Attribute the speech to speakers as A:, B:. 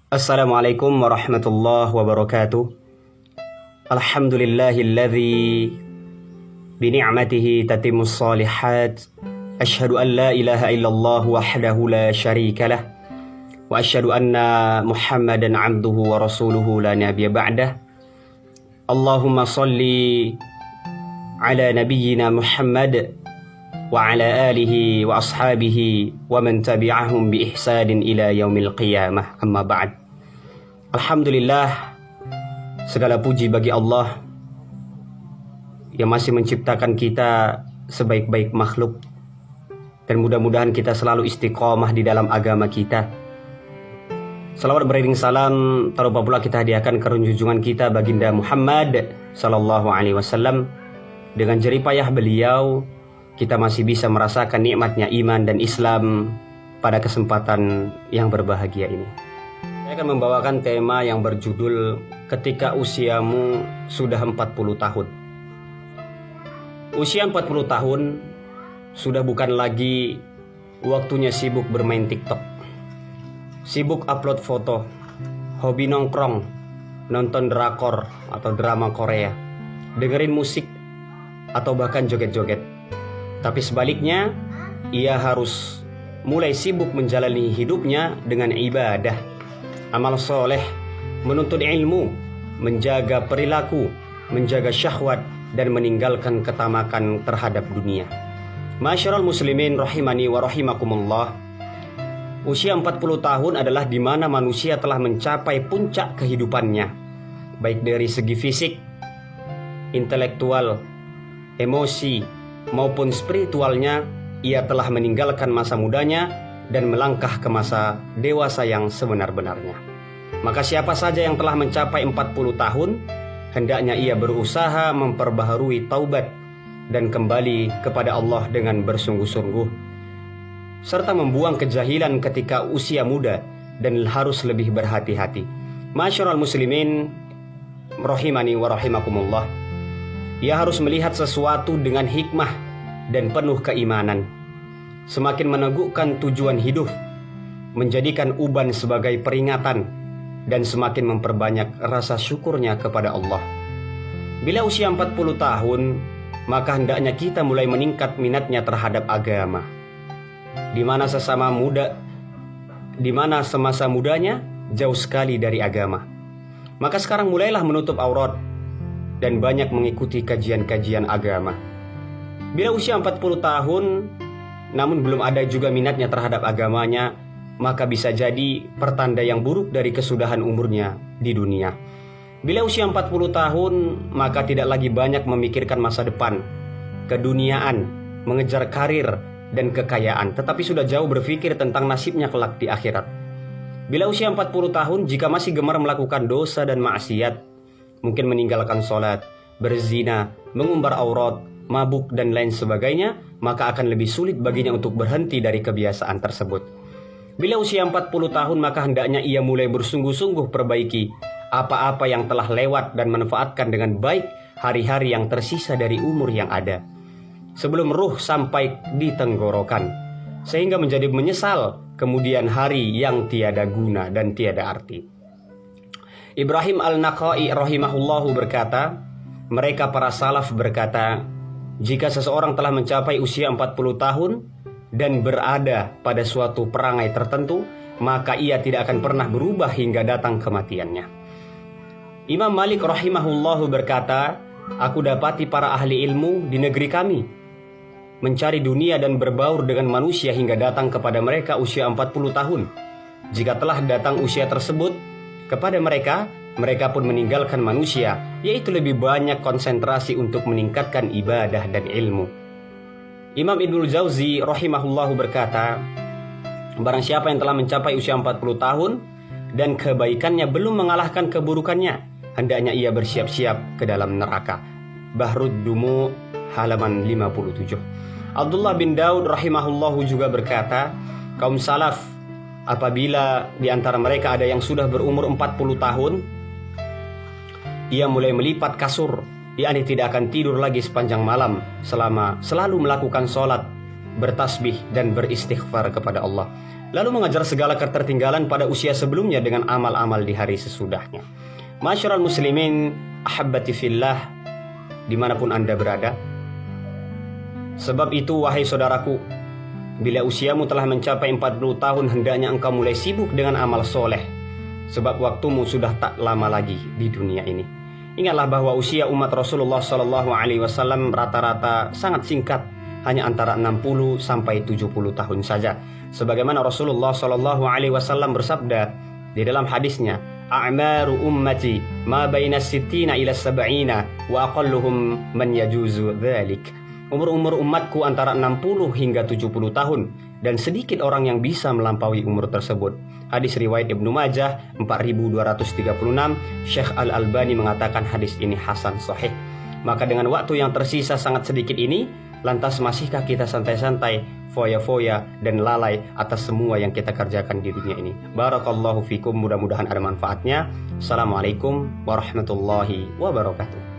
A: Assalamualaikum warahmatullahi wabarakatuh. Alhamdulillahilladzi bini'matihi tatimmus shalihat. Asyhadu an la ilaha illallah wahdahu la syarikalah. Wa asyhadu anna Muhammadan abduhu wa rasuluhu la nabiyya ba'dah. Allahumma salli ala nabiyyina Muhammad wa ala alihi wa ashabihi wa man tabi'ahum bi ihsanin ila yaumil qiyamah, amma ba'd. Alhamdulillah, segala puji bagi Allah yang masih menciptakan kita sebaik-baik makhluk, dan mudah-mudahan kita selalu istiqomah di dalam agama kita. Salawat beriring salam tak lupa pula kita hadiahkan ke junjungan kita baginda Muhammad sallallahu alaihi wasallam. Dengan jerih payah beliau kita masih bisa merasakan nikmatnya iman dan Islam pada kesempatan yang berbahagia ini. Saya akan membawakan tema yang berjudul Ketika Usiamu Sudah 40 Tahun. Usia 40 tahun sudah bukan lagi waktunya sibuk bermain TikTok, sibuk upload foto, hobi nongkrong, nonton drakor atau drama Korea, dengerin musik, atau bahkan joget-joget. Tapi sebaliknya, ia harus mulai sibuk menjalani hidupnya dengan ibadah, amal soleh, menuntut ilmu, menjaga perilaku, menjaga syahwat, dan meninggalkan ketamakan terhadap dunia. Masyarul muslimin rahimani wa rahimakumullah. Usia 40 tahun adalah di mana manusia telah mencapai puncak kehidupannya, baik dari segi fisik, intelektual, emosi, maupun spiritualnya. Ia telah meninggalkan masa mudanya dan melangkah ke masa dewasa yang sebenar-benarnya. Maka siapa saja yang telah mencapai 40 tahun, hendaknya ia berusaha memperbaharui taubat dan kembali kepada Allah dengan bersungguh-sungguh, serta membuang kejahilan ketika usia muda dan harus lebih berhati-hati. Masyarul muslimin rahimani wa rahimakumullah. Ia harus melihat sesuatu dengan hikmah dan penuh keimanan, semakin meneguhkan tujuan hidup, menjadikan uban sebagai peringatan, dan semakin memperbanyak rasa syukurnya kepada Allah. Bila usia 40 tahun, maka hendaknya kita mulai meningkat minatnya terhadap agama, di mana semasa mudanya jauh sekali dari agama. Maka sekarang mulailah menutup aurat dan banyak mengikuti kajian-kajian agama. Bila usia 40 tahun namun belum ada juga minatnya terhadap agamanya, maka bisa jadi pertanda yang buruk dari kesudahan umurnya di dunia. Bila usia 40 tahun, maka tidak lagi banyak memikirkan masa depan, keduniaan, mengejar karir dan kekayaan, tetapi sudah jauh berpikir tentang nasibnya kelak di akhirat. Bila usia 40 tahun, jika masih gemar melakukan dosa dan maksiat, mungkin meninggalkan sholat, berzina, mengumbar aurat, mabuk, dan lain sebagainya, maka akan lebih sulit baginya untuk berhenti dari kebiasaan tersebut. Bila usia 40 tahun, maka hendaknya ia mulai bersungguh-sungguh perbaiki apa-apa yang telah lewat dan manfaatkan dengan baik hari-hari yang tersisa dari umur yang ada, sebelum ruh sampai di tenggorokan, sehingga menjadi menyesal kemudian hari yang tiada guna dan tiada arti. Ibrahim al-Naqai rahimahullahu berkata, mereka para salaf berkata, jika seseorang telah mencapai usia 40 tahun dan berada pada suatu perangai tertentu, maka ia tidak akan pernah berubah hingga datang kematiannya. Imam Malik rahimahullahu berkata, aku dapati para ahli ilmu di negeri kami mencari dunia dan berbaur dengan manusia hingga datang kepada mereka usia 40 tahun. Jika telah datang usia tersebut kepada mereka, mereka pun meninggalkan manusia, yaitu lebih banyak konsentrasi untuk meningkatkan ibadah dan ilmu. Imam Ibnul Jauzi rahimahullahu berkata, barang siapa yang telah mencapai usia 40 tahun dan kebaikannya belum mengalahkan keburukannya, hendaknya ia bersiap-siap ke dalam neraka. Bahrud Dumu halaman 57. Abdullah bin Daud rahimahullahu juga berkata, kaum salaf apabila di antara mereka ada yang sudah berumur 40 tahun, ia mulai melipat kasur, yakni tidak akan tidur lagi sepanjang malam selama selalu melakukan sholat, bertasbih dan beristighfar kepada Allah. lalu mengajar segala ketertinggalan pada usia sebelumnya dengan amal-amal di hari sesudahnya. Masyiral muslimin, ahabbati fillah, dimanapun Anda berada. Sebab itu, wahai saudaraku, bila usiamu telah mencapai 40 tahun, hendaknya engkau mulai sibuk dengan amal soleh, sebab waktumu sudah tak lama lagi di dunia ini. Ingatlah bahwa usia umat Rasulullah SAW rata-rata sangat singkat, hanya antara 60 sampai 70 tahun saja. Sebagaimana Rasulullah SAW bersabda di dalam hadisnya, "A'maru ummati ma baina sittina ila sab'ina wa aqalluhum man yajuzu dzalik." Umur umatku antara 60 hingga 70 tahun, dan sedikit orang yang bisa melampaui umur tersebut. Hadis riwayat Ibnu Majah 4236. Syekh Al-Albani mengatakan hadis ini hasan sahih. Maka dengan waktu yang tersisa sangat sedikit ini, lantas masihkah kita santai-santai, foya-foya dan lalai atas semua yang kita kerjakan di dunia ini? Barakallahu fikum, mudah-mudahan ada manfaatnya. Assalamualaikum warahmatullahi wabarakatuh.